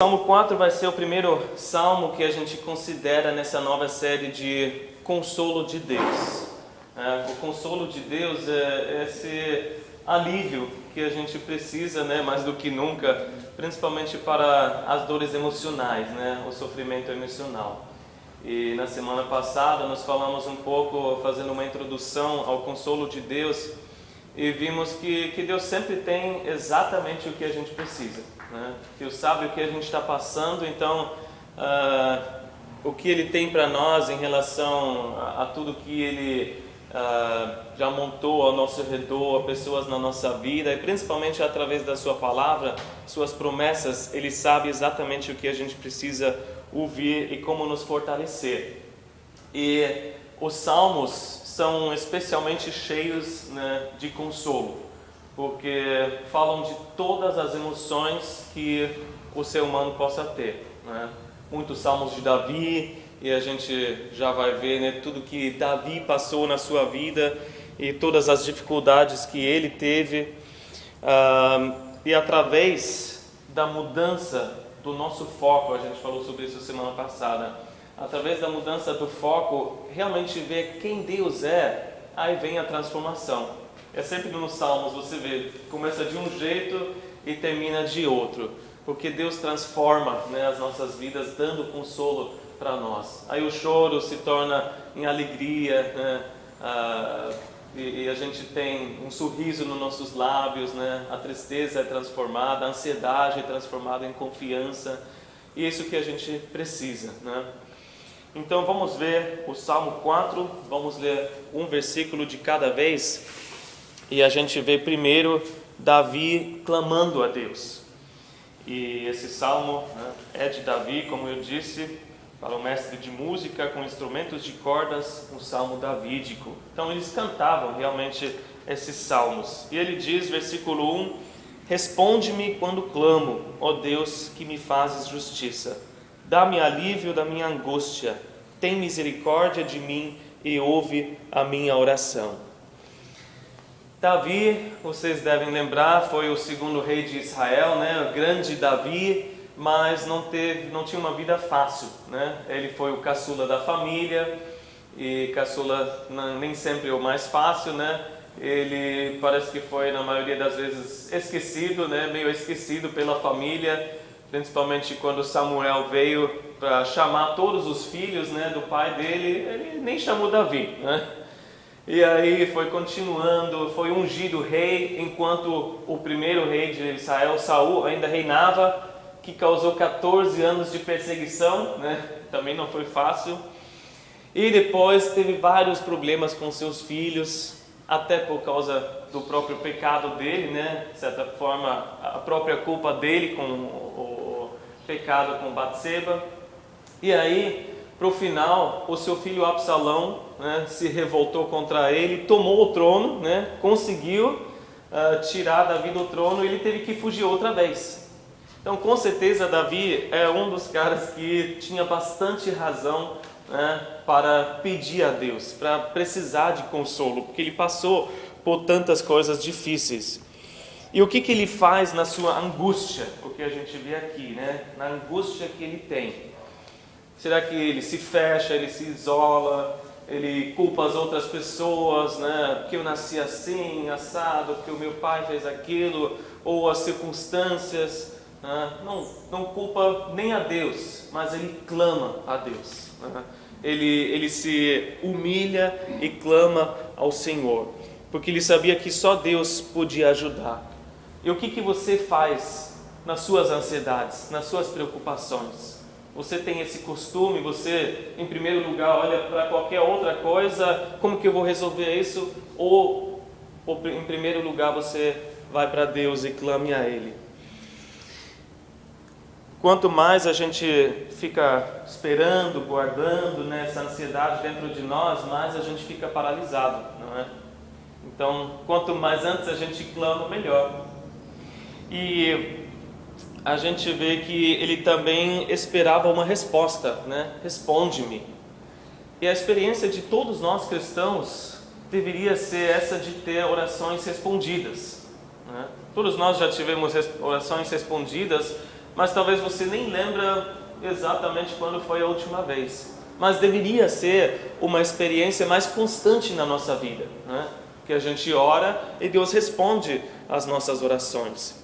Salmo 4 vai ser o primeiro salmo que a gente considera nessa nova série de consolo de Deus. O consolo de Deus é esse alívio que a gente precisa, mais do que nunca, principalmente para as dores emocionais, o sofrimento emocional. E na semana passada nós falamos um pouco, fazendo uma introdução ao consolo de Deus, e vimos que Deus sempre tem exatamente o que a gente precisa. Deus sabe o que a gente está passando, então o que Ele tem para nós em relação a tudo que Ele já montou ao nosso redor, pessoas na nossa vida, e principalmente através da Sua palavra, Suas promessas, Ele sabe exatamente o que a gente precisa ouvir e como nos fortalecer. E os salmos são especialmente cheios de consolo, porque falam de todas as emoções que o ser humano possa ter. Muitos salmos de Davi, e a gente já vai ver tudo que Davi passou na sua vida e todas as dificuldades que ele teve. E através da mudança do nosso foco, a gente falou sobre isso semana passada, através da mudança do foco, realmente ver quem Deus é, aí vem a transformação. É sempre nos Salmos, você vê, começa de um jeito e termina de outro, porque Deus transforma as nossas vidas, dando consolo para nós. Aí o choro se torna em alegria, e a gente tem um sorriso nos nossos lábios, a tristeza é transformada, a ansiedade é transformada em confiança, e é isso que a gente precisa. Então vamos ver o Salmo 4, vamos ler um versículo de cada vez. E a gente vê primeiro Davi clamando a Deus. E esse salmo é de Davi, como eu disse, para o mestre de música com instrumentos de cordas, um salmo davídico. Então eles cantavam realmente esses salmos. E ele diz, versículo 1, responde-me quando clamo, ó Deus, que me fazes justiça. Dá-me alívio da minha angústia, tem misericórdia de mim e ouve a minha oração. Davi, vocês devem lembrar, foi o segundo rei de Israel, o grande Davi, mas não tinha uma vida fácil. Ele foi o caçula da família, e caçula nem sempre é o mais fácil. Ele parece que foi, na maioria das vezes, esquecido, meio esquecido pela família, principalmente quando Samuel veio para chamar todos os filhos do pai dele, ele nem chamou Davi. E aí foi continuando, foi ungido rei, enquanto o primeiro rei de Israel, Saul, ainda reinava, que causou 14 anos de perseguição, também não foi fácil. E depois teve vários problemas com seus filhos, até por causa do próprio pecado dele, de certa forma, a própria culpa dele com o pecado com Batseba. E aí, para o final, o seu filho Absalão se revoltou contra ele, tomou o trono, conseguiu tirar Davi do trono, e ele teve que fugir outra vez. Então, com certeza, Davi é um dos caras que tinha bastante razão para pedir a Deus, para precisar de consolo, porque ele passou por tantas coisas difíceis. E o que ele faz na sua angústia? O que a gente vê aqui, na angústia que ele tem. Será que ele se fecha, ele se isola, ele culpa as outras pessoas, porque eu nasci assim, assado, porque o meu pai fez aquilo, ou as circunstâncias? Não culpa nem a Deus, mas ele clama a Deus. Ele se humilha e clama ao Senhor, porque ele sabia que só Deus podia ajudar. E o que você faz nas suas ansiedades, nas suas preocupações? Você tem esse costume, você em primeiro lugar olha para qualquer outra coisa, como que eu vou resolver isso? Ou em primeiro lugar você vai para Deus e clame a Ele? Quanto mais a gente fica esperando, guardando essa ansiedade dentro de nós, mais a gente fica paralisado, não é? Então, quanto mais antes a gente clama, melhor. E a gente vê que ele também esperava uma resposta, Responde-me. E a experiência de todos nós cristãos deveria ser essa de ter orações respondidas. Todos nós já tivemos orações respondidas, mas talvez você nem lembra exatamente quando foi a última vez. Mas deveria ser uma experiência mais constante na nossa vida, né? Que a gente ora e Deus responde às nossas orações.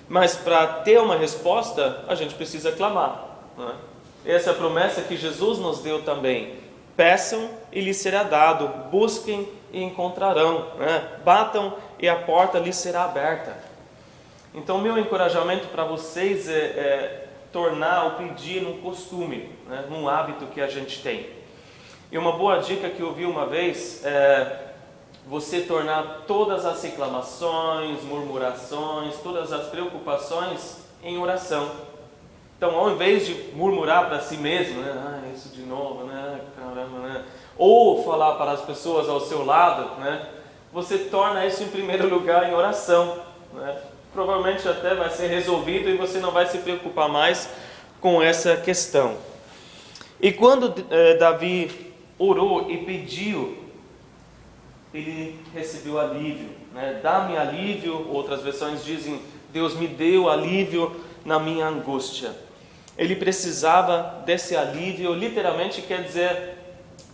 Mas para ter uma resposta, a gente precisa clamar, né? Essa é a promessa que Jesus nos deu também. Peçam e lhes será dado, busquem e encontrarão, né? Batam e a porta lhes será aberta. Então, meu encorajamento para vocês é tornar o pedir num costume, né? Num hábito que a gente tem. E uma boa dica que eu vi uma vez é você tornar todas as reclamações, murmurações, todas as preocupações em oração. Então, ao invés de murmurar para si mesmo, né? Isso de novo, né? Caramba, né? Ou falar para as pessoas ao seu lado, né? Você torna isso em primeiro lugar em oração, né? Provavelmente até vai ser resolvido e você não vai se preocupar mais com essa questão. E quando Davi orou e pediu, ele recebeu alívio, né? Dá-me alívio, outras versões dizem, Deus me deu alívio na minha angústia. Ele precisava desse alívio, literalmente quer dizer,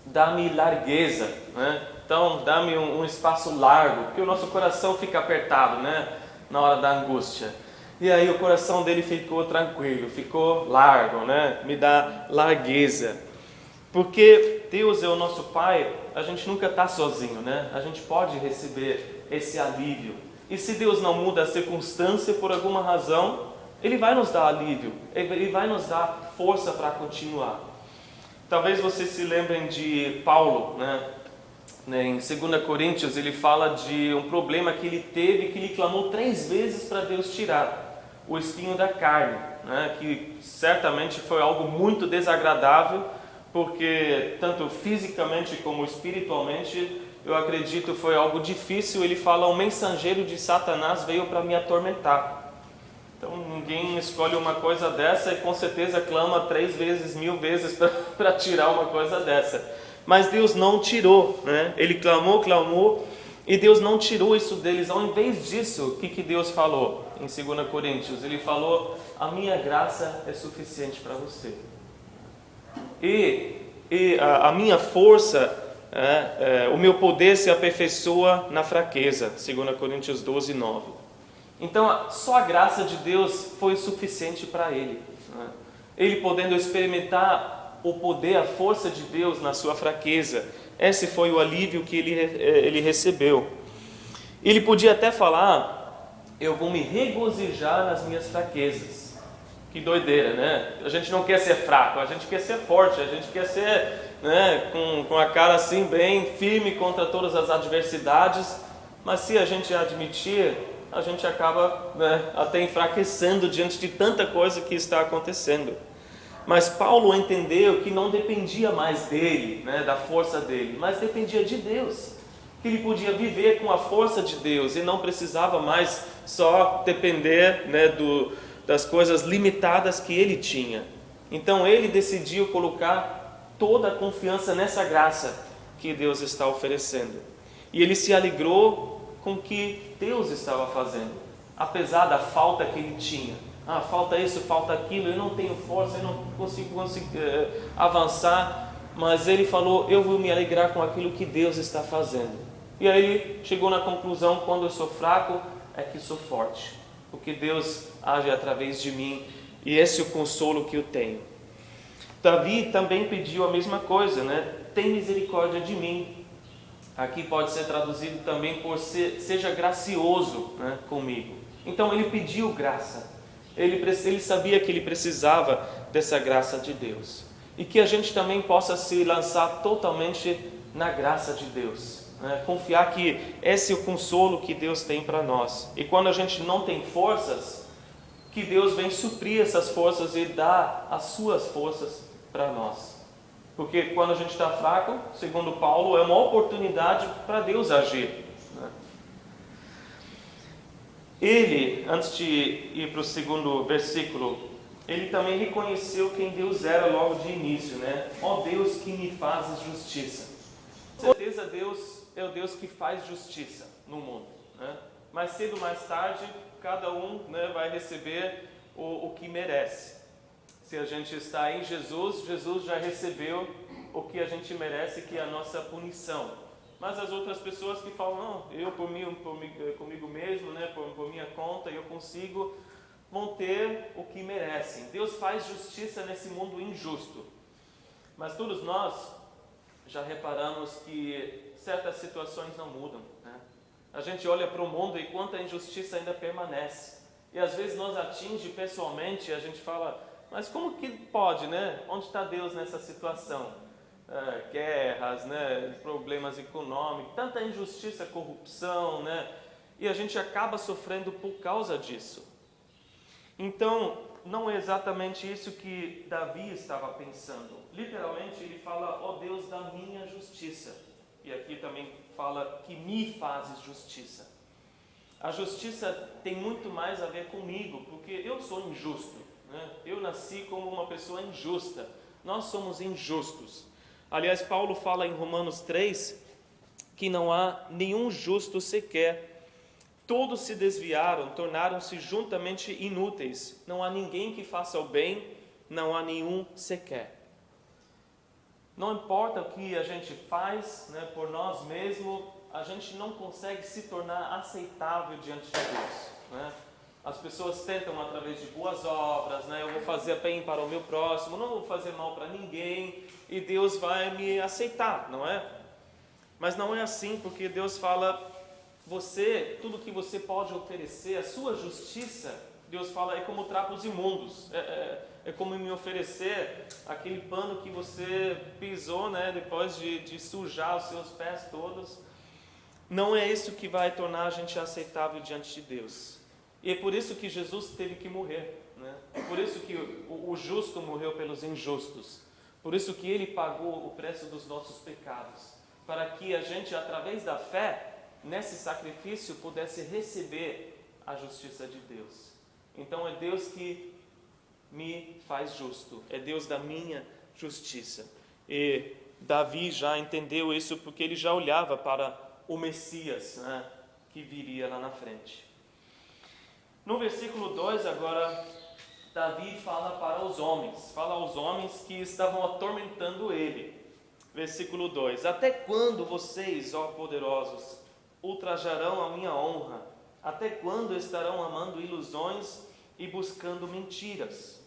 dá-me largueza, né? Então, dá-me um espaço largo, porque o nosso coração fica apertado, né? Na hora da angústia. E aí o coração dele ficou tranquilo, ficou largo, né? Me dá largueza. Porque Deus é o nosso Pai, a gente nunca está sozinho, né? A gente pode receber esse alívio. E se Deus não muda a circunstância por alguma razão, Ele vai nos dar alívio, Ele vai nos dar força para continuar. Talvez vocês se lembrem de Paulo, né? Em 2 Coríntios ele fala de um problema que ele teve, que ele clamou 3 vezes para Deus tirar, o espinho da carne, né? Que certamente foi algo muito desagradável, porque tanto fisicamente como espiritualmente, eu acredito foi algo difícil. Ele fala, um mensageiro de Satanás veio para me atormentar. Então ninguém escolhe uma coisa dessa e com certeza clama 3 vezes, 1000 vezes para tirar uma coisa dessa. Mas Deus não tirou, né? Ele clamou, e Deus não tirou isso deles. Ao invés disso, o que Deus falou em 2 Coríntios? Ele falou, a minha graça é suficiente para você. E a minha força, o meu poder se aperfeiçoa na fraqueza. 2 Coríntios 12, 9. Então, só a graça de Deus foi suficiente para ele, né? Ele podendo experimentar o poder, a força de Deus na sua fraqueza. Esse foi o alívio que ele recebeu. Ele podia até falar, eu vou me regozijar nas minhas fraquezas. Que doideira, né? A gente não quer ser fraco, a gente quer ser forte, a gente quer ser, né, com a cara assim bem firme contra todas as adversidades. Mas se a gente admitir, a gente acaba, né, até enfraquecendo diante de tanta coisa que está acontecendo. Mas Paulo entendeu que não dependia mais dele, né, da força dele, mas dependia de Deus. Que ele podia viver com a força de Deus e não precisava mais só depender, né, das coisas limitadas que ele tinha. Então ele decidiu colocar toda a confiança nessa graça que Deus está oferecendo. E ele se alegrou com o que Deus estava fazendo, apesar da falta que ele tinha. Falta isso, falta aquilo, eu não tenho força, eu não consigo avançar. Mas ele falou, eu vou me alegrar com aquilo que Deus está fazendo. E aí ele chegou na conclusão, quando eu sou fraco, é que sou forte. Porque Deus age através de mim, e esse é o consolo que eu tenho. Davi também pediu a mesma coisa, né? Tem misericórdia de mim. Aqui pode ser traduzido também por seja gracioso, né, comigo. Então ele pediu graça. Ele sabia que ele precisava dessa graça de Deus. E que a gente também possa se lançar totalmente na graça de Deus, né? Confiar que esse é o consolo que Deus tem para nós. E quando a gente não tem forças, que Deus vem suprir essas forças e dar as suas forças para nós. Porque quando a gente está fraco, segundo Paulo, é uma oportunidade para Deus agir, né? Ele, antes de ir para o segundo versículo, ele também reconheceu quem Deus era logo de início, né? Ó Deus que me fazes justiça. Com certeza Deus é o Deus que faz justiça no mundo, né? Mais cedo ou mais tarde, cada um, né, vai receber o que merece. Se a gente está em Jesus, Jesus já recebeu o que a gente merece, que é a nossa punição. Mas as outras pessoas que falam, não, eu comigo mesmo, né, por minha conta, eu consigo, vão ter o que merecem. Deus faz justiça nesse mundo injusto. Mas todos nós já reparamos que certas situações não mudam, né? A gente olha para o mundo e quanta injustiça ainda permanece. E às vezes nos atinge pessoalmente e a gente fala, mas como que pode, né? Onde está Deus nessa situação? Guerras, né? Problemas econômicos, tanta injustiça, corrupção, né? E a gente acaba sofrendo por causa disso. Então, não é exatamente isso que Davi estava pensando. Literalmente, ele fala, ó Deus da minha justiça. E aqui também fala que me fazes justiça. A justiça tem muito mais a ver comigo, porque eu sou injusto, né? Eu nasci como uma pessoa injusta. Nós somos injustos. Aliás, Paulo fala em Romanos 3 que não há nenhum justo sequer. Todos se desviaram, tornaram-se juntamente inúteis. Não há ninguém que faça o bem, não há nenhum sequer. Não importa o que a gente faz, né, por nós mesmos, a gente não consegue se tornar aceitável diante de Deus, né? As pessoas tentam através de boas obras, né? Eu vou fazer bem para o meu próximo, não vou fazer mal para ninguém e Deus vai me aceitar, não é? Mas não é assim, porque Deus fala, você, tudo que você pode oferecer, a sua justiça, Deus fala, é como trapos imundos, é como me oferecer aquele pano que você pisou, né? Depois de sujar os seus pés todos. Não é isso que vai tornar a gente aceitável diante de Deus. E é por isso que Jesus teve que morrer, né? É por isso que o justo morreu pelos injustos. Por isso que Ele pagou o preço dos nossos pecados. Para que a gente, através da fé, nesse sacrifício, pudesse receber a justiça de Deus. Então é Deus que me faz justo. É Deus da minha justiça. E Davi já entendeu isso porque ele já olhava para o Messias, né, que viria lá na frente. No versículo 2 agora, Davi fala para os homens, fala aos homens que estavam atormentando ele. Versículo 2: até quando vocês, ó poderosos, ultrajarão a minha honra? Até quando estarão amando ilusões e buscando mentiras?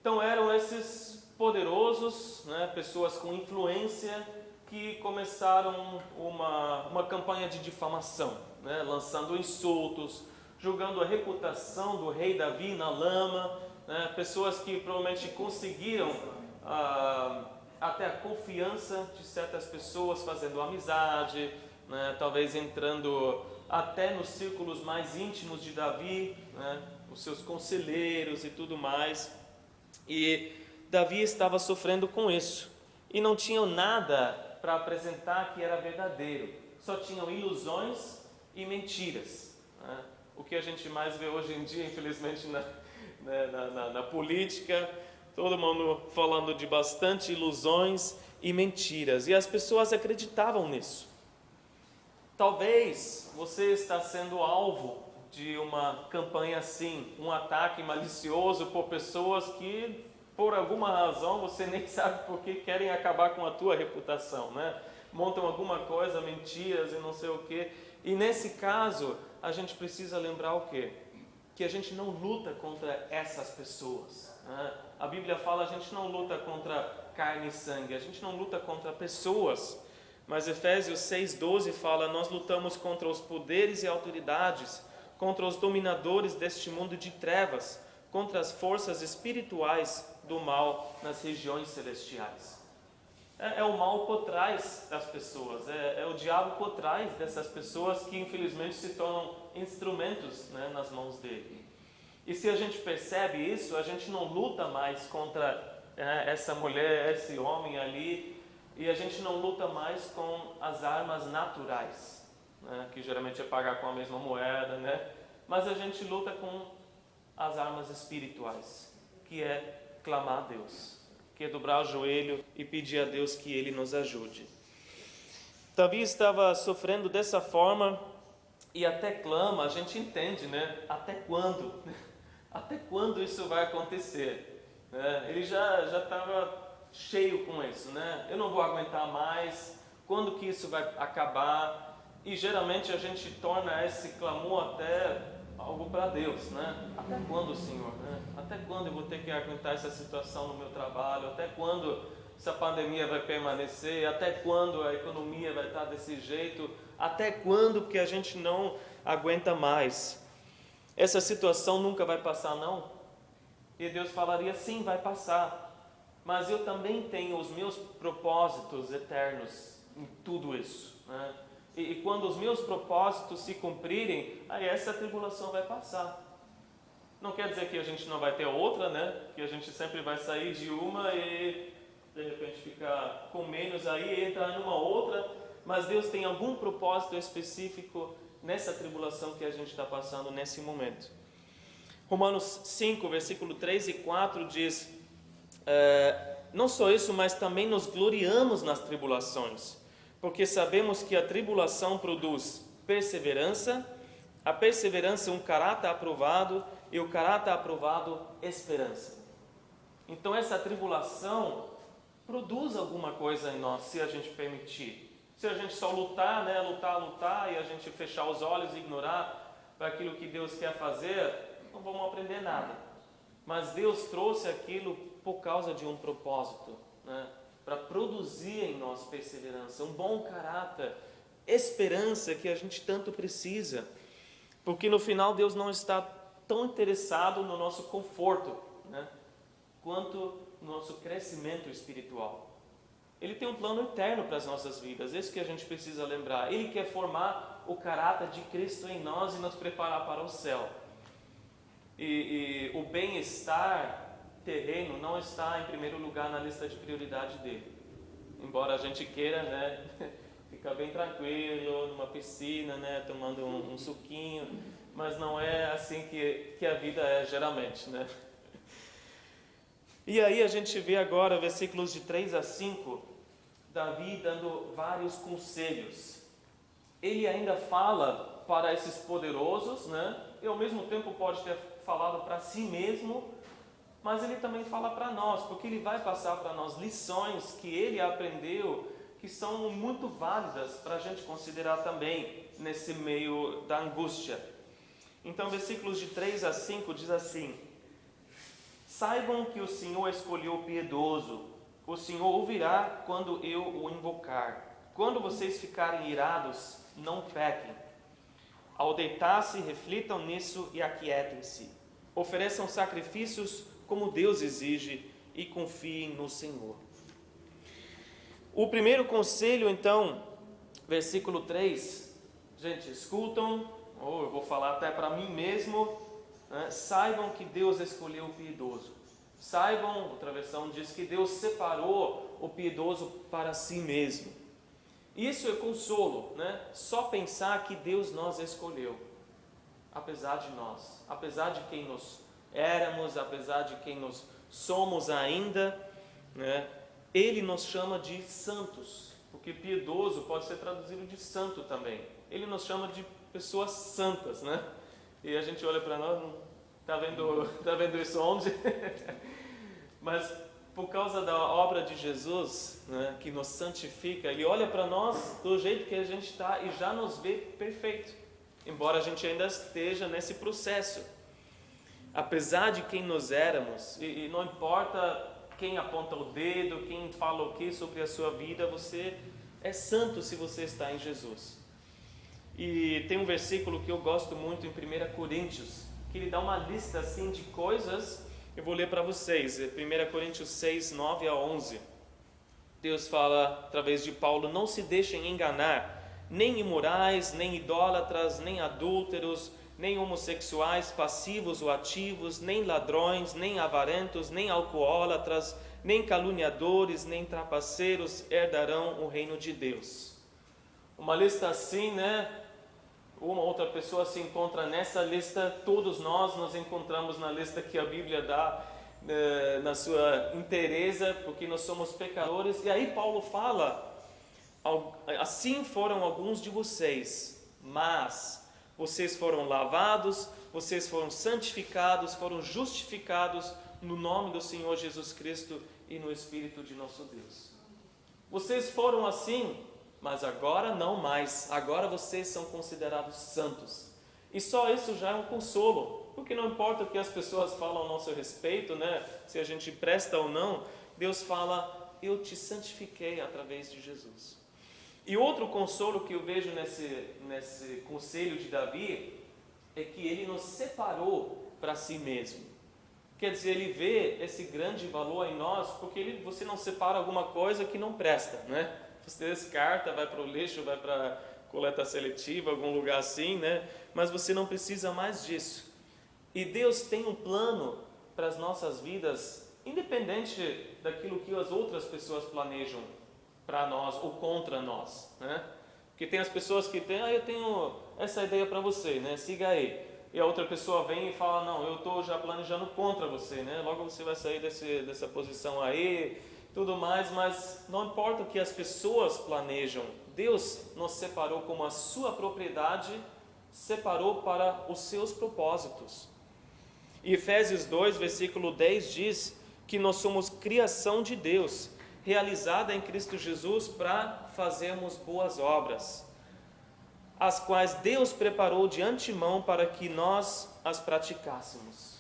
Então eram esses poderosos, né, pessoas com influência, que começaram uma campanha de difamação, né, lançando insultos, julgando a reputação do rei Davi na lama, né, pessoas que provavelmente conseguiram até a confiança de certas pessoas, fazendo amizade, né, talvez entrando até nos círculos mais íntimos de Davi, né, os seus conselheiros e tudo mais. E Davi estava sofrendo com isso, e não tinham nada para apresentar que era verdadeiro, só tinham ilusões e mentiras, né? O que a gente mais vê hoje em dia, infelizmente, na política, todo mundo falando de bastante ilusões e mentiras, e as pessoas acreditavam nisso. Talvez você está sendo alvo de uma campanha assim, um ataque malicioso por pessoas que, por alguma razão, você nem sabe por que querem acabar com a tua reputação, né? Montam alguma coisa, mentiras e não sei o quê. E nesse caso, a gente precisa lembrar o quê? Que a gente não luta contra essas pessoas, né? A Bíblia fala, a gente não luta contra carne e sangue, a gente não luta contra pessoas. Mas Efésios 6,12 fala, nós lutamos contra os poderes e autoridades, contra os dominadores deste mundo de trevas, contra as forças espirituais do mal nas regiões celestiais. É o mal por trás das pessoas, é o diabo por trás dessas pessoas que infelizmente se tornam instrumentos, né, nas mãos dele. E se a gente percebe isso, a gente não luta mais contra essa mulher, esse homem ali, e a gente não luta mais com as armas naturais, né, que geralmente é pagar com a mesma moeda, né? Mas a gente luta com as armas espirituais, que é clamar a Deus, que é dobrar o joelho e pedir a Deus que Ele nos ajude. Davi estava sofrendo dessa forma e até clama, a gente entende, né? Até quando? Até quando isso vai acontecer? Ele já estava cheio com isso, né? Eu não vou aguentar mais. Quando que isso vai acabar? E geralmente a gente torna esse clamor até algo para Deus, né? Até quando, Senhor? Né? Até quando eu vou ter que aguentar essa situação no meu trabalho? Até quando essa pandemia vai permanecer? Até quando a economia vai estar desse jeito? Até quando? Porque a gente não aguenta mais. Essa situação nunca vai passar, não? E Deus falaria, sim, vai passar. Mas eu também tenho os meus propósitos eternos em tudo isso, né? E quando os meus propósitos se cumprirem, aí essa tribulação vai passar. Não quer dizer que a gente não vai ter outra, né? Que a gente sempre vai sair de uma e de repente ficar com menos aí e entrar numa outra. Mas Deus tem algum propósito específico nessa tribulação que a gente está passando nesse momento. Romanos 5, versículo 3 e 4 diz: não só isso, mas também nos gloriamos nas tribulações, porque sabemos que a tribulação produz perseverança, a perseverança um caráter aprovado, e o caráter aprovado esperança. Então essa tribulação produz alguma coisa em nós, se a gente permitir. Se a gente só lutar, né, lutar, e a gente fechar os olhos e ignorar para aquilo que Deus quer fazer, não vamos aprender nada. Mas Deus trouxe aquilo por causa de um propósito, né? Para produzir em nós perseverança, um bom caráter, esperança que a gente tanto precisa. Porque no final Deus não está tão interessado no nosso conforto, né, quanto no nosso crescimento espiritual. Ele tem um plano eterno para as nossas vidas, isso que a gente precisa lembrar. Ele quer formar o caráter de Cristo em nós e nos preparar para o céu. E o bem-estar terreno não está em primeiro lugar na lista de prioridade dele. Embora a gente queira, né, ficar bem tranquilo, numa piscina, né, tomando um suquinho, mas não é assim que a vida é geralmente, né? E aí a gente vê agora, versículos de 3 a 5, Davi dando vários conselhos. Ele ainda fala para esses poderosos, né? E ao mesmo tempo pode ter falado para si mesmo, mas ele também fala para nós, porque ele vai passar para nós lições que ele aprendeu, que são muito válidas para a gente considerar também nesse meio da angústia. Então, versículos de 3 a 5 diz assim: saibam que o Senhor escolheu o piedoso, o Senhor ouvirá quando eu o invocar. Quando vocês ficarem irados, não pequem. Ao deitar-se, reflitam nisso e aquietem-se. Ofereçam sacrifícios como Deus exige e confiem no Senhor. O primeiro conselho, então, versículo 3, gente, escutam, ou eu vou falar até para mim mesmo, né? Saibam que Deus escolheu o piedoso. Saibam, outra versão diz que Deus separou o piedoso para si mesmo. Isso é consolo, né? Só pensar que Deus nos escolheu, apesar de nós, apesar de quem nós éramos, apesar de quem nós somos ainda, né? Ele nos chama de santos, porque piedoso pode ser traduzido de santo também. Ele nos chama de pessoas santas, né? E a gente olha para nós, não está vendo isso onde? Mas por causa da obra de Jesus, né, que nos santifica, Ele olha para nós do jeito que a gente está e já nos vê perfeito, embora a gente ainda esteja nesse processo. Apesar de quem nós éramos, e não importa quem aponta o dedo, quem fala o que sobre a sua vida, você é santo se você está em Jesus. E tem um versículo que eu gosto muito em 1 Coríntios, que ele dá uma lista assim de coisas, eu vou ler para vocês, 1 Coríntios 6, 9 a 11. Deus fala através de Paulo: não se deixem enganar, nem imorais, nem idólatras, nem adúlteros, nem homossexuais, passivos ou ativos, nem ladrões, nem avarentos, nem alcoólatras, nem caluniadores, nem trapaceiros herdarão o reino de Deus. Uma lista assim, né? Uma outra pessoa se encontra nessa lista, todos nós nos encontramos na lista que a Bíblia dá na sua inteireza, porque nós somos pecadores. E aí Paulo fala: assim foram alguns de vocês, mas vocês foram lavados, vocês foram santificados, foram justificados no nome do Senhor Jesus Cristo e no Espírito de nosso Deus. Vocês foram assim, mas agora não mais. Agora vocês são considerados santos. E só isso já é um consolo, porque não importa o que as pessoas falam ao nosso respeito, né? Se a gente presta ou não, Deus fala: eu te santifiquei através de Jesus. E outro consolo que eu vejo nesse conselho de Davi é que ele nos separou para si mesmo. Quer dizer, ele vê esse grande valor em nós, porque você não separa alguma coisa que não presta, né? Você descarta, vai para o lixo, vai para coleta seletiva, algum lugar assim, né? Mas você não precisa mais disso. E Deus tem um plano para as nossas vidas, independente daquilo que as outras pessoas planejam para nós ou contra nós, né? Porque tem as pessoas que têm, eu tenho essa ideia para você, né? Siga aí. E a outra pessoa vem e fala: não, eu estou já planejando contra você, né? Logo você vai sair dessa posição aí, tudo mais. Mas não importa o que as pessoas planejam, Deus nos separou como a sua propriedade, separou para os seus propósitos. E Efésios 2, versículo 10 diz que nós somos criação de Deus, realizada em Cristo Jesus para fazermos boas obras, as quais Deus preparou de antemão para que nós as praticássemos.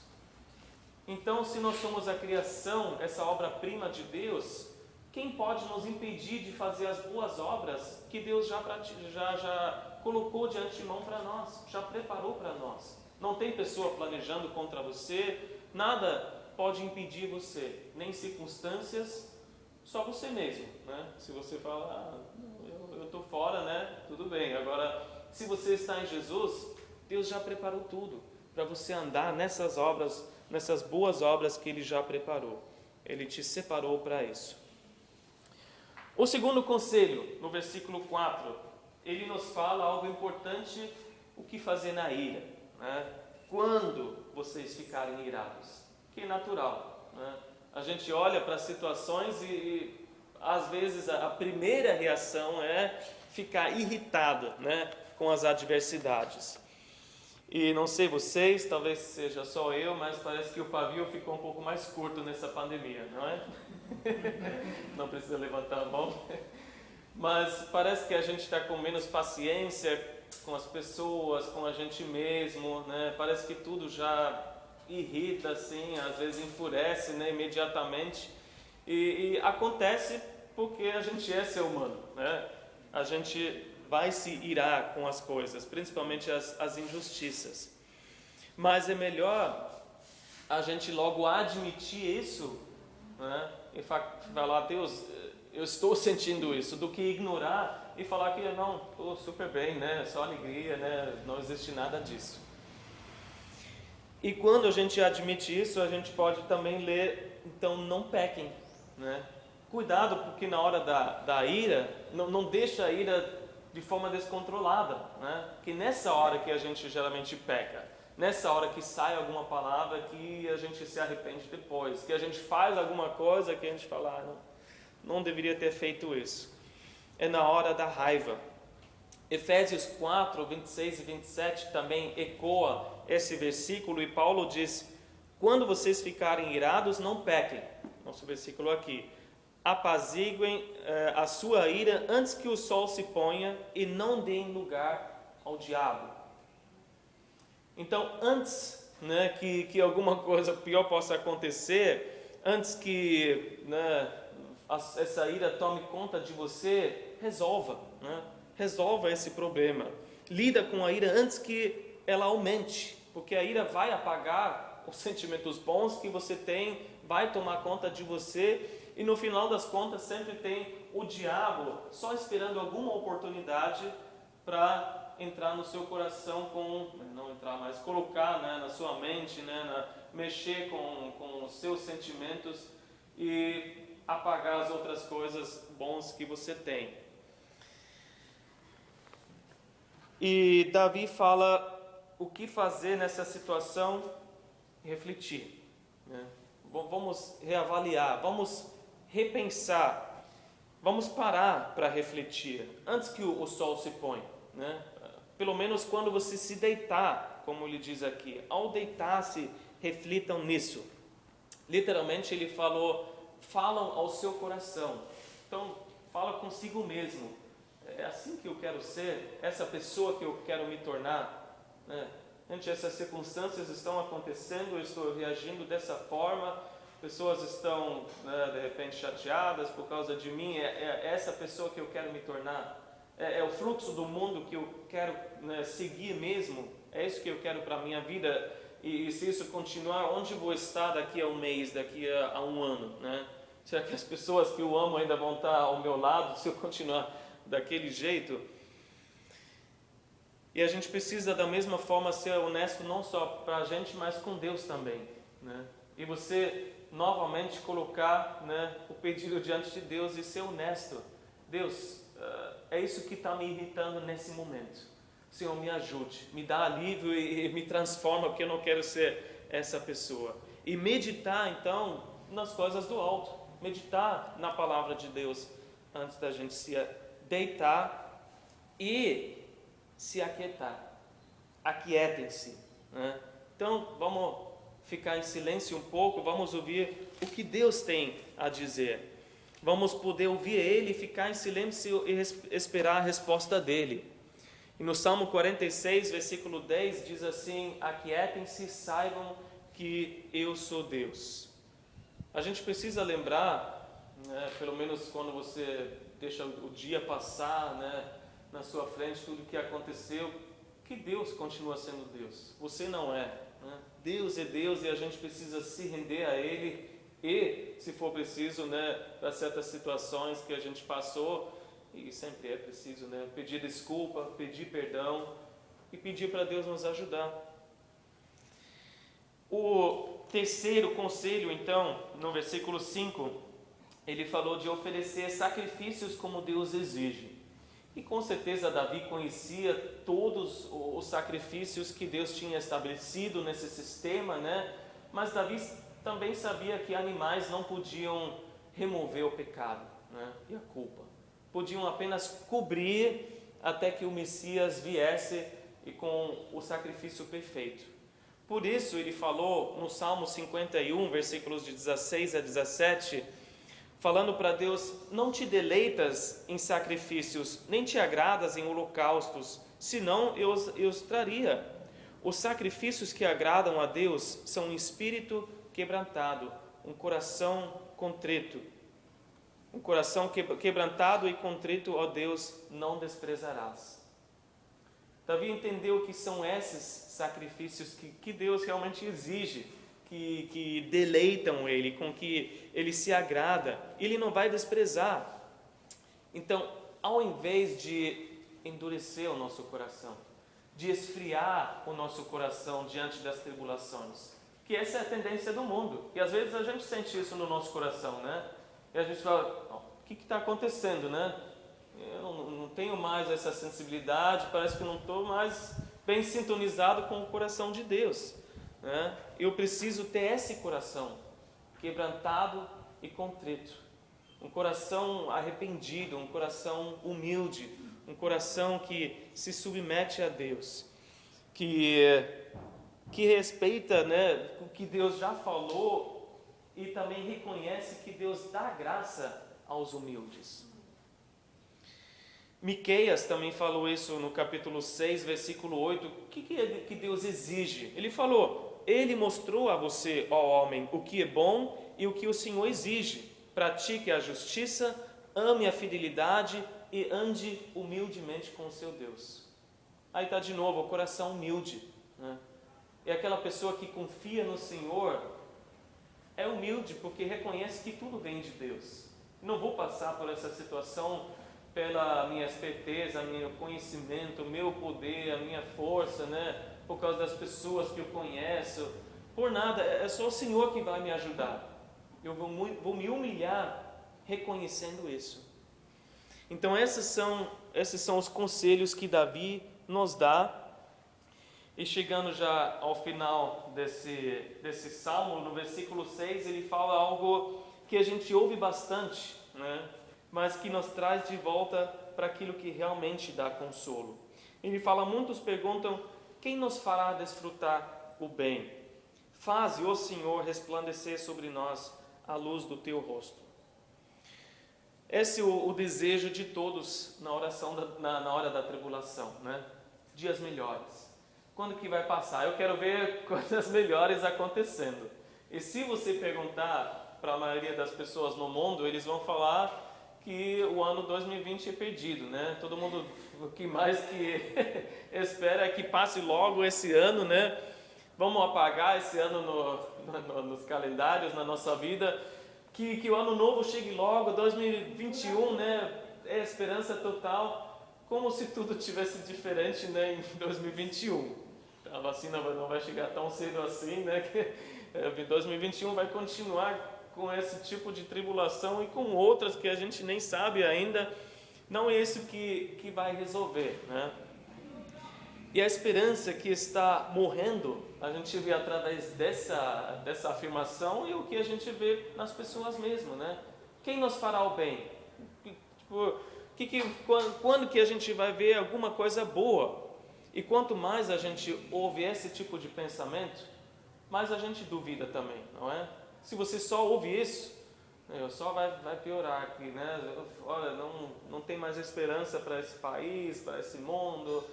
Então, se nós somos a criação, essa obra-prima de Deus, quem pode nos impedir de fazer as boas obras que Deus já colocou de antemão para nós, já preparou para nós? Não tem pessoa planejando contra você, nada pode impedir você, nem circunstâncias, só você mesmo, né? Se você fala: eu estou fora, né? Tudo bem. Agora, se você está em Jesus, Deus já preparou tudo para você andar nessas obras, nessas boas obras que Ele já preparou. Ele te separou para isso. O segundo conselho, no versículo 4, ele nos fala algo importante: o que fazer na ira, né? Quando vocês ficarem irados, que é natural, né? A gente olha para situações e às vezes a primeira reação é ficar irritado, né, com as adversidades. E não sei vocês, talvez seja só eu, mas parece que o pavio ficou um pouco mais curto nessa pandemia, não é? Não precisa levantar a mão. Mas parece que a gente está com menos paciência com as pessoas, com a gente mesmo, né? Parece que tudo já irrita, assim, às vezes enfurece, né, imediatamente. E acontece porque a gente é ser humano, né? A gente vai se irar com as coisas, principalmente as injustiças. Mas é melhor a gente logo admitir isso, né? E falar: Deus, eu estou sentindo isso, do que ignorar e falar que não, estou super bem, né? Só alegria, né? Não existe nada disso. E quando a gente admite isso, a gente pode também ler: então não pequem, né? Cuidado, porque na hora da ira, não deixa a ira de forma descontrolada, né? Que nessa hora que a gente geralmente peca, nessa hora que sai alguma palavra que a gente se arrepende depois, que a gente faz alguma coisa que a gente fala: não deveria ter feito isso. É na hora da raiva. Efésios 4, 26 e 27 também ecoa esse versículo, e Paulo diz: quando vocês ficarem irados, não pequem. Nosso versículo aqui: apaziguem a sua ira antes que o sol se ponha e não deem lugar ao diabo. Então, antes, né, que alguma coisa pior possa acontecer, antes que, né, essa ira tome conta de você, resolva, né? Resolva esse problema. Lida com a ira antes que ela aumente, porque a ira vai apagar os sentimentos bons que você tem, vai tomar conta de você, e no final das contas sempre tem o diabo só esperando alguma oportunidade para entrar no seu coração, não entrar, mas colocar, né, na sua mente, né, mexer com os seus sentimentos e apagar as outras coisas bons que você tem. E Davi fala o que fazer nessa situação: refletir, né? Vamos reavaliar, vamos repensar, vamos parar para refletir antes que o sol se ponha, né? Pelo menos quando você se deitar, como ele diz aqui. Ao deitar-se, reflitam nisso. Literalmente ele falou, falam ao seu coração. Então, fala consigo mesmo. É assim que eu quero ser? Essa pessoa que eu quero me tornar? Gente, essas circunstâncias estão acontecendo, eu estou reagindo dessa forma, pessoas estão, de repente, chateadas por causa de mim, é essa pessoa que eu quero me tornar? É o fluxo do mundo que eu quero seguir mesmo? É isso que eu quero para a minha vida? E se isso continuar, onde vou estar daqui a um mês, daqui a um ano? Será que as pessoas que eu amo ainda vão estar ao meu lado se eu continuar daquele jeito? E a gente precisa da mesma forma ser honesto não só para a gente, mas com Deus também. E você novamente colocar o pedido diante de Deus e ser honesto. Deus, é isso que está me irritando nesse momento. Senhor, me ajude, me dá alívio e me transforma, porque eu não quero ser essa pessoa. E meditar então nas coisas do alto, meditar na palavra de Deus antes da gente se deitar e se aquietar. Aquietem-se. Então vamos ficar em silêncio um pouco, vamos ouvir o que Deus tem a dizer. Vamos poder ouvir Ele, ficar em silêncio e esperar a resposta dEle. E no Salmo 46, versículo 10, diz assim: aquietem-se, saibam que eu sou Deus. A gente precisa lembrar, pelo menos quando você deixa o dia passar, na sua frente, tudo o que aconteceu, que Deus continua sendo Deus. Você não é. Deus é Deus e a gente precisa se render a Ele e, se for preciso, para certas situações que a gente passou, e sempre é preciso, pedir desculpa, pedir perdão e pedir para Deus nos ajudar. O terceiro conselho, então, no versículo 5, ele falou de oferecer sacrifícios como Deus exige. E com certeza Davi conhecia todos os sacrifícios que Deus tinha estabelecido nesse sistema, mas Davi também sabia que animais não podiam remover o pecado, e a culpa. Podiam apenas cobrir até que o Messias viesse e com o sacrifício perfeito. Por isso ele falou no Salmo 51, versículos de 16 a 17, falando para Deus: não te deleitas em sacrifícios, nem te agradas em holocaustos, senão eu os traria. Os sacrifícios que agradam a Deus são um espírito quebrantado, um coração contrito. Um coração quebrantado e contrito, ó Deus, não desprezarás. Davi entendeu que são esses sacrifícios que Deus realmente exige, que deleitam Ele, com que Ele se agrada, Ele não vai desprezar. Então, ao invés de endurecer o nosso coração, de esfriar o nosso coração diante das tribulações, que essa é a tendência do mundo, e às vezes a gente sente isso no nosso coração, E a gente fala: o que está acontecendo, Eu não tenho mais essa sensibilidade, parece que não estou mais bem sintonizado com o coração de Deus, Eu preciso ter esse coração quebrantado e contrito, um coração arrependido, um coração humilde, um coração que se submete a Deus, que respeita, o que Deus já falou, e também reconhece que Deus dá graça aos humildes. Miqueias também falou isso no capítulo 6, versículo 8. O que Deus exige? Ele falou: Ele mostrou a você, ó homem, o que é bom e o que o Senhor exige. Pratique a justiça, ame a fidelidade e ande humildemente com o seu Deus. Aí está de novo, o coração humilde. É aquela pessoa que confia no Senhor, é humilde porque reconhece que tudo vem de Deus. Não vou passar por essa situação pela minha esperteza, meu conhecimento, meu poder, a minha força, por causa das pessoas que eu conheço, por nada, é só o Senhor que vai me ajudar. Eu vou me humilhar reconhecendo isso. Então esses são os conselhos que Davi nos dá. E chegando já ao final desse salmo, no versículo 6, ele fala algo que a gente ouve bastante, mas que nos traz de volta para aquilo que realmente dá consolo. Ele fala: muitos perguntam: quem nos fará desfrutar o bem? Faze, ó Senhor, resplandecer sobre nós a luz do teu rosto. Esse é o desejo de todos na oração, na hora da tribulação, né? Dias melhores. Quando que vai passar? Eu quero ver coisas melhores acontecendo. E se você perguntar para a maioria das pessoas no mundo, eles vão falar que o ano 2020 é perdido, né? Todo mundo, o que mais que espera é que passe logo esse ano, né? Vamos apagar esse ano nos calendários, na nossa vida, que o ano novo chegue logo, 2021, né? É esperança total, como se tudo tivesse diferente, né, em 2021. A vacina não vai chegar tão cedo assim, né? Que 2021 vai continuar com esse tipo de tribulação e com outras que a gente nem sabe ainda. Não é isso que vai resolver, né? E a esperança que está morrendo, a gente vê através dessa afirmação e o que a gente vê nas pessoas mesmo, né? Quem nos fará o bem? Quando que a gente vai ver alguma coisa boa? E quanto mais a gente ouve esse tipo de pensamento, mais a gente duvida também, não é? Se você só ouve isso, só vai piorar aqui, né? Olha, não tem mais esperança para esse país, para esse mundo,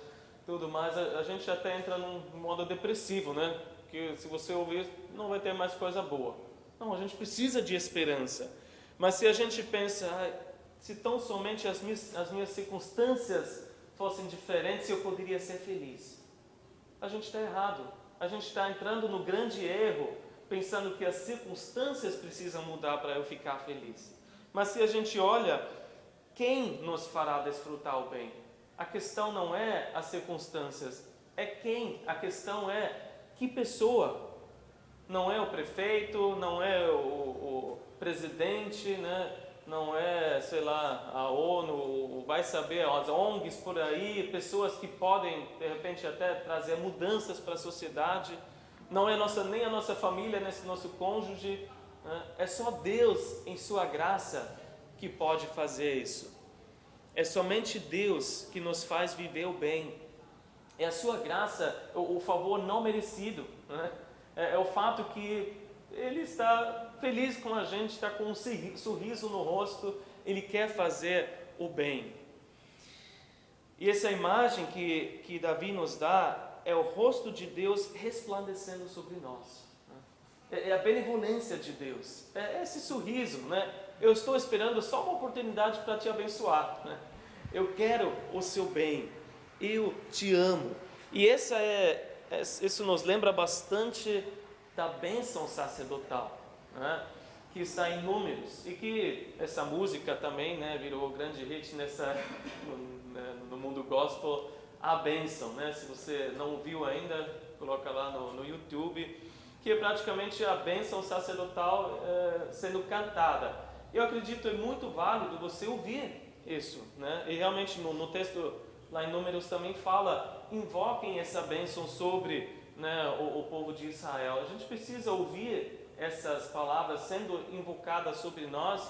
tudo mais. A gente até entra num modo depressivo, né? Porque se você ouvir, não vai ter mais coisa boa. Não, a gente precisa de esperança. Mas se a gente pensa, se tão somente as minhas circunstâncias fossem diferentes, eu poderia ser feliz. A gente está errado. A gente está entrando no grande erro, pensando que as circunstâncias precisam mudar para eu ficar feliz. Mas se a gente olha, quem nos fará desfrutar o bem? A questão não é as circunstâncias, é quem. A questão é que pessoa. Não é o prefeito, não é o presidente, né? Não é, sei lá, a ONU, vai saber, as ONGs por aí, pessoas que podem, de repente, até trazer mudanças para a sociedade. Não é nem a nossa família, nem o nosso cônjuge, né? É só Deus, em sua graça, que pode fazer isso. É somente Deus que nos faz viver o bem. É a sua graça, o favor não merecido, né? É o fato que Ele está feliz com a gente, está com um sorriso no rosto, Ele quer fazer o bem. E essa imagem que Davi nos dá é o rosto de Deus resplandecendo sobre nós. É a benevolência de Deus, é esse sorriso, né? Eu estou esperando só uma oportunidade para te abençoar, né? Eu quero o seu bem, eu te amo. E isso nos lembra bastante da bênção sacerdotal, né? Que está em Números, e que essa música também, né, virou grande hit no mundo gospel, a bênção, né? Se você não viu ainda, coloca lá no YouTube, que é praticamente a bênção sacerdotal sendo cantada. Eu acredito, é muito válido você ouvir isso, né? E realmente no texto lá em Números também fala, invoquem essa bênção sobre, né, o povo de Israel. A gente precisa ouvir essas palavras sendo invocadas sobre nós,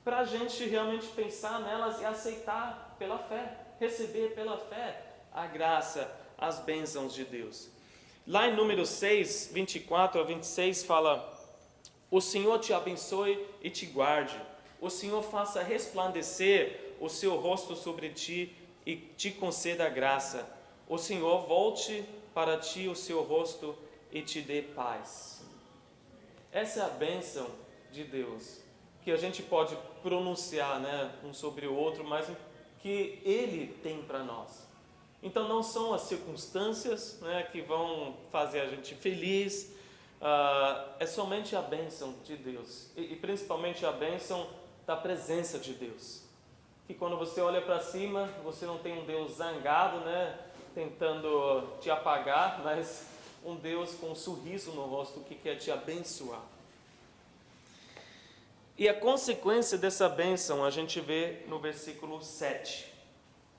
para a gente realmente pensar nelas e aceitar pela fé, receber pela fé a graça, as bênçãos de Deus. Lá em Números 6, 24 a 26 fala: o Senhor te abençoe e te guarde, o Senhor faça resplandecer o seu rosto sobre ti e te conceda graça, o Senhor volte para ti o seu rosto e te dê paz. Essa é a bênção de Deus, que a gente pode pronunciar, né, um sobre o outro, mas que Ele tem para nós. Então não são as circunstâncias, né, que vão fazer a gente feliz, é somente a bênção de Deus, e principalmente a bênção da presença de Deus. Que quando você olha para cima, você não tem um Deus zangado, né, tentando te apagar, mas um Deus com um sorriso no rosto que quer te abençoar. E a consequência dessa bênção a gente vê no versículo 7.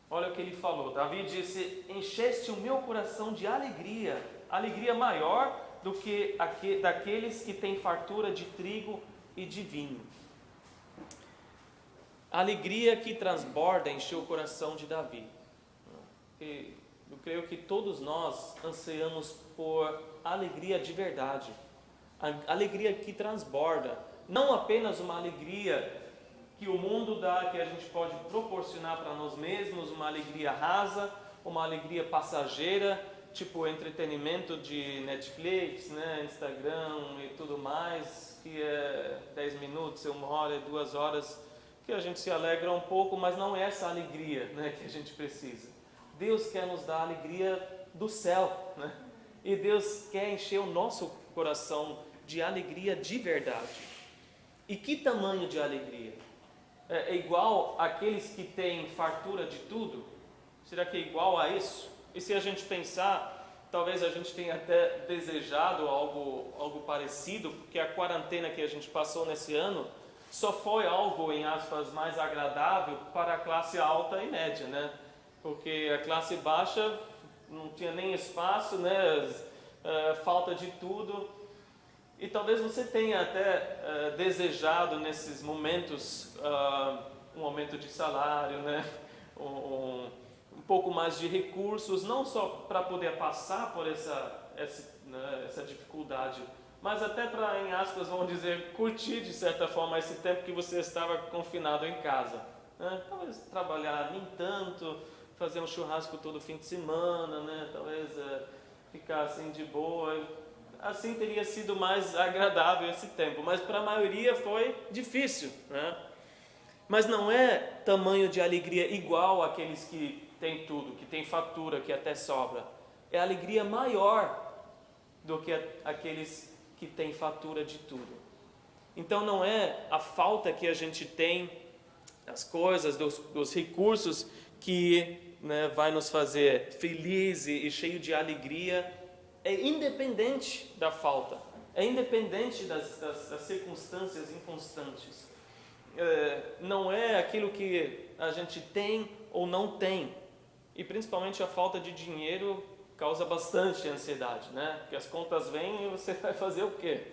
Olha o que ele falou. Davi disse: encheste o meu coração de alegria, alegria maior do que daqueles que têm fartura de trigo e de vinho. A alegria que transborda encheu o coração de Davi. E eu creio que todos nós anseiamos por alegria de verdade, a alegria que transborda, não apenas uma alegria que o mundo dá, que a gente pode proporcionar para nós mesmos, uma alegria rasa, uma alegria passageira, tipo entretenimento de Netflix, né, Instagram e tudo mais, que é 10 minutos, 1 hora, 2 horas, que a gente se alegra um pouco, mas não é essa alegria, né, que a gente precisa. Deus quer nos dar a alegria do céu, né? E Deus quer encher o nosso coração de alegria de verdade. E que tamanho de alegria? É igual àqueles que têm fartura de tudo? Será que é igual a isso? E se a gente pensar, talvez a gente tenha até desejado algo parecido, porque a quarentena que a gente passou nesse ano só foi algo, em aspas, mais agradável para a classe alta e média, né? Porque a classe baixa não tinha nem espaço, né? Falta de tudo. E talvez você tenha até desejado nesses momentos um aumento de salário, né? Um pouco mais de recursos, não só para poder passar por essa dificuldade, mas até para, em aspas, vamos dizer, curtir de certa forma esse tempo que você estava confinado em casa, né? Talvez trabalhar nem tanto, fazer um churrasco todo fim de semana, né? Talvez ficar assim de boa. Assim teria sido mais agradável esse tempo, mas para a maioria foi difícil, né? Mas não é tamanho de alegria igual àqueles que têm tudo, que têm fatura, que até sobra. É alegria maior do que aqueles que têm fatura de tudo. Então não é a falta que a gente tem das coisas, dos recursos que, né, vai nos fazer feliz e cheio de alegria. É independente da falta, é independente das circunstâncias inconstantes. Não é aquilo que a gente tem ou não tem. E principalmente a falta de dinheiro causa bastante ansiedade, né? Porque as contas vêm e você vai fazer o quê?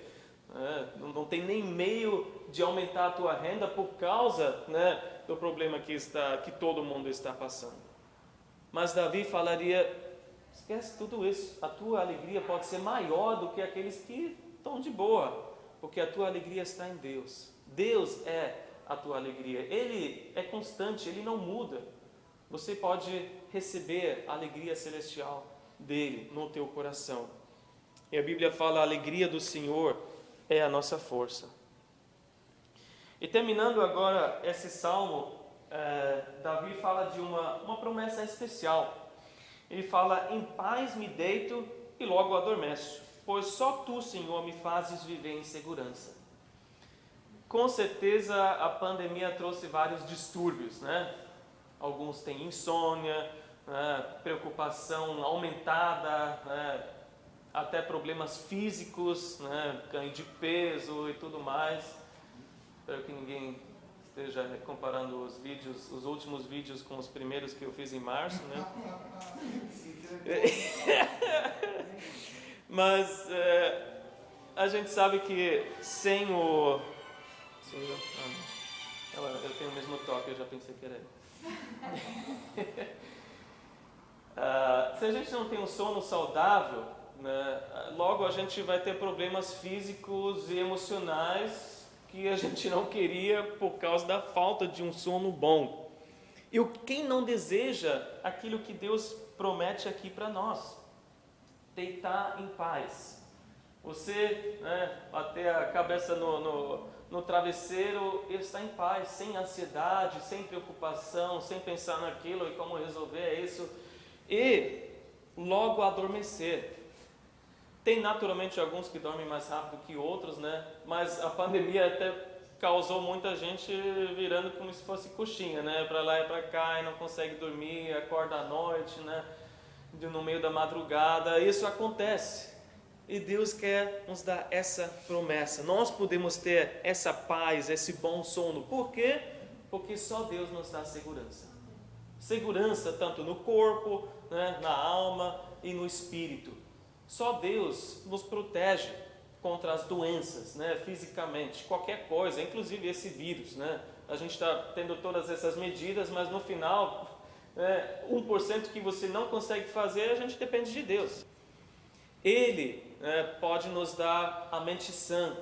Não tem nem meio de aumentar a tua renda por causa, né, do problema que todo mundo está passando. Mas Davi falaria: esquece tudo isso, a tua alegria pode ser maior do que aqueles que estão de boa, porque a tua alegria está em Deus. Deus é a tua alegria, Ele é constante, Ele não muda. Você pode receber a alegria celestial dEle no teu coração. E a Bíblia fala: a alegria do Senhor é a nossa força. E terminando agora esse salmo, Davi fala de uma promessa especial. Ele fala: em paz me deito e logo adormeço, pois só Tu, Senhor, me fazes viver em segurança. Com certeza a pandemia trouxe vários distúrbios, né? Alguns têm insônia, né? Preocupação aumentada, né? Até problemas físicos, né? Ganho de peso e tudo mais. Espero que ninguém esteja comparando os últimos vídeos com os primeiros que eu fiz em março, né? Mas a gente sabe que sem o... eu tenho o mesmo toque, eu já pensei que era ele. Se a gente não tem um sono saudável, né, logo a gente vai ter problemas físicos e emocionais que a gente não queria por causa da falta de um sono bom. E quem não deseja aquilo que Deus promete aqui para nós? Deitar em paz. Você, né, bater a cabeça no travesseiro e estar em paz, sem ansiedade, sem preocupação, sem pensar naquilo e como resolver isso. E logo adormecer. Tem naturalmente alguns que dormem mais rápido que outros, né? Mas a pandemia até causou muita gente virando como se fosse coxinha, né? Para lá e para cá, e não consegue dormir, acorda à noite, né? No meio da madrugada. Isso acontece. E Deus quer nos dar essa promessa. Nós podemos ter essa paz, esse bom sono. Por quê? Porque só Deus nos dá segurança. Segurança tanto no corpo, né, na alma e no espírito. Só Deus nos protege contra as doenças, né, fisicamente, qualquer coisa, inclusive esse vírus, né? A gente está tendo todas essas medidas, mas no final 1% que você não consegue fazer, a gente depende de Deus. Ele pode nos dar a mente sã,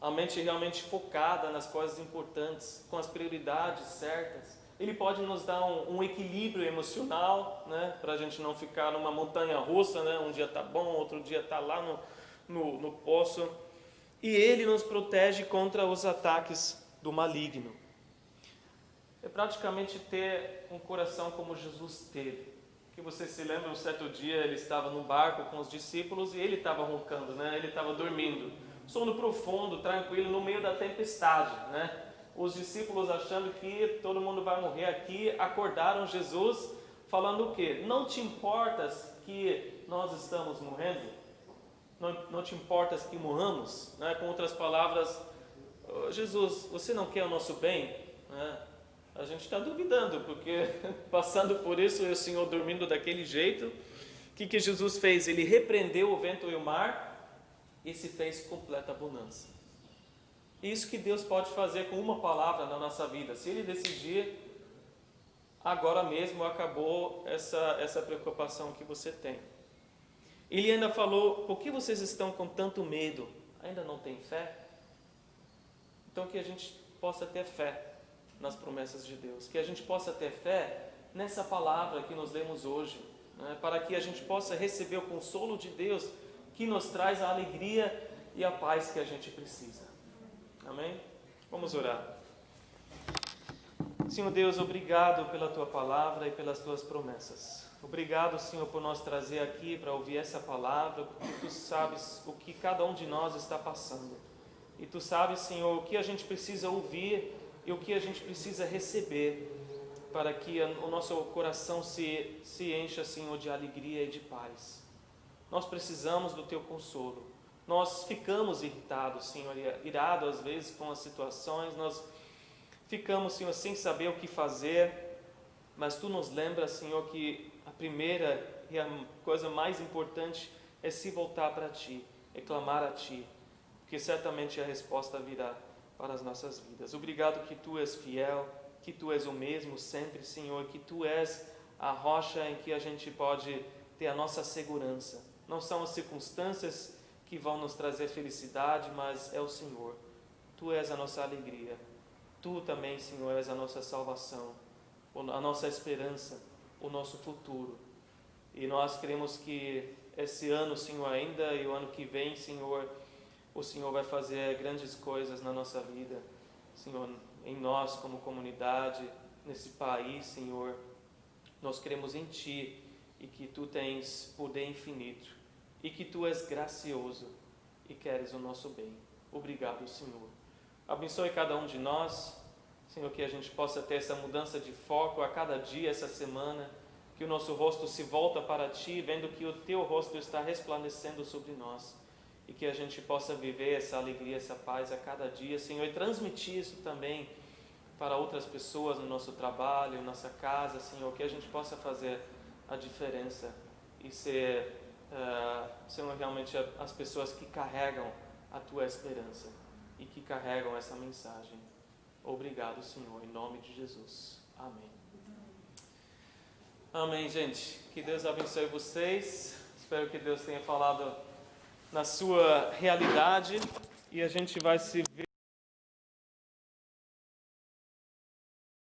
a mente realmente focada nas coisas importantes, com as prioridades certas. Ele pode nos dar um equilíbrio emocional, para a gente não ficar numa montanha russa, um dia está bom, outro dia está lá no poço. E Ele nos protege contra os ataques do maligno. É praticamente ter um coração como Jesus teve. Que você se lembra, um certo dia ele estava no barco com os discípulos e ele estava roncando, ele estava dormindo. Sono profundo, tranquilo, no meio da tempestade, Os discípulos, achando que todo mundo vai morrer aqui, acordaram Jesus falando o quê? Não te importas que nós estamos morrendo? Não te importas que morramos? Com outras palavras, Jesus, você não quer o nosso bem? A gente está duvidando, porque passando por isso, e o Senhor dormindo daquele jeito, o que Jesus fez? Ele repreendeu o vento e o mar e se fez completa bonança. Isso que Deus pode fazer com uma palavra na nossa vida. Se Ele decidir, agora mesmo acabou essa preocupação que você tem. Ele ainda falou, por que vocês estão com tanto medo? Ainda não tem fé? Então que a gente possa ter fé nas promessas de Deus, que a gente possa ter fé nessa palavra que nós lemos hoje, para que a gente possa receber o consolo de Deus, que nos traz a alegria e a paz que a gente precisa. Amém? Vamos orar. Senhor Deus, obrigado pela Tua palavra e pelas Tuas promessas. Obrigado, Senhor, por nos trazer aqui para ouvir essa palavra, porque Tu sabes o que cada um de nós está passando. E Tu sabes, Senhor, o que a gente precisa ouvir e o que a gente precisa receber para que o nosso coração se encha, Senhor, de alegria e de paz. Nós precisamos do Teu consolo. Nós ficamos irritados, Senhor, irados às vezes com as situações, nós ficamos, Senhor, sem saber o que fazer, mas Tu nos lembras, Senhor, que a primeira e a coisa mais importante é se voltar para Ti, é clamar a Ti, porque certamente a resposta virá para as nossas vidas. Obrigado que Tu és fiel, que Tu és o mesmo sempre, Senhor, que Tu és a rocha em que a gente pode ter a nossa segurança. Não são as circunstâncias que vão nos trazer felicidade, mas é o Senhor. Tu és a nossa alegria. Tu também, Senhor, és a nossa salvação, a nossa esperança, o nosso futuro. E nós queremos que esse ano, Senhor, ainda e o ano que vem, Senhor, o Senhor vai fazer grandes coisas na nossa vida, Senhor, em nós como comunidade, nesse país, Senhor. Nós queremos em Ti e que Tu tens poder infinito e que Tu és gracioso e queres o nosso bem. Obrigado, Senhor. Abençoe cada um de nós, Senhor, que a gente possa ter essa mudança de foco a cada dia, essa semana, que o nosso rosto se volta para Ti, vendo que o Teu rosto está resplandecendo sobre nós, e que a gente possa viver essa alegria, essa paz a cada dia, Senhor, e transmitir isso também para outras pessoas no nosso trabalho, nossa casa, Senhor, que a gente possa fazer a diferença e ser, Senhor, realmente as pessoas que carregam a Tua esperança e que carregam essa mensagem. Obrigado, Senhor, em nome de Jesus. Amém. Amém, gente. Que Deus abençoe vocês. Espero que Deus tenha falado na sua realidade e a gente vai se ver